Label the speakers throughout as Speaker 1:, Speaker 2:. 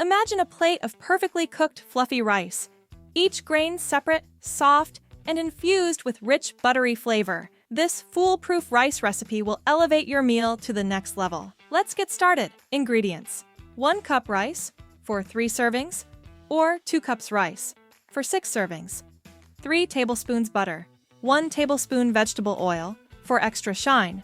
Speaker 1: Imagine a plate of perfectly cooked fluffy rice, each grain separate, soft, and infused with rich buttery flavor. This foolproof rice recipe will elevate your meal to the next level. Let's get started. Ingredients: 1 cup rice for 3 servings, or 2 cups rice for 6 servings. 3 tablespoons butter, 1 tablespoon vegetable oil for extra shine,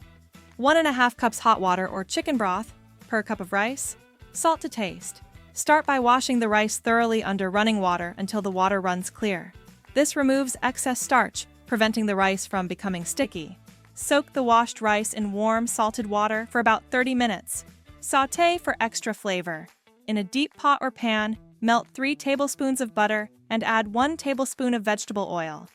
Speaker 1: 1.5 cups hot water or chicken broth per cup of rice, salt to taste. Start by washing the rice thoroughly under running water until the water runs clear. This removes excess starch, preventing the rice from becoming sticky. Soak the washed rice in warm, salted water for about 30 minutes. Sauté for extra flavor. In a deep pot or pan, melt 3 tablespoons of butter and add 1 tablespoon of vegetable oil.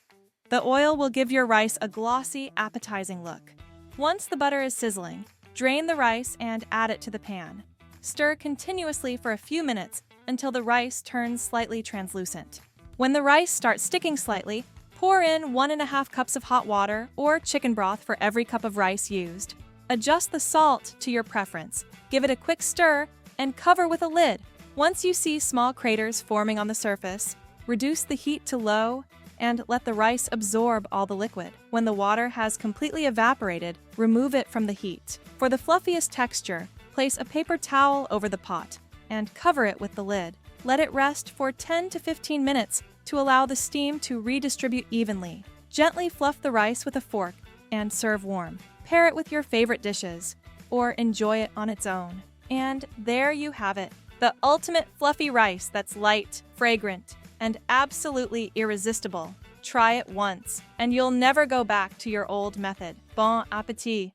Speaker 1: The oil will give your rice a glossy, appetizing look. Once the butter is sizzling, drain the rice and add it to the pan. Stir continuously for a few minutes until the rice turns slightly translucent. When the rice starts sticking slightly, pour in 1.5 cups of hot water or chicken broth for every cup of rice used. Adjust the salt to your preference, give it a quick stir, and cover with a lid. Once you see small craters forming on the surface, reduce the heat to low and let the rice absorb all the liquid. When the water has completely evaporated, remove it from the heat. For the fluffiest texture, place a paper towel over the pot and cover it with the lid. Let it rest for 10 to 15 minutes to allow the steam to redistribute evenly. Gently fluff the rice with a fork and serve warm. Pair it with your favorite dishes or enjoy it on its own. And there you have it, the ultimate fluffy rice that's light, fragrant, and absolutely irresistible. Try it once, and you'll never go back to your old method. Bon appétit!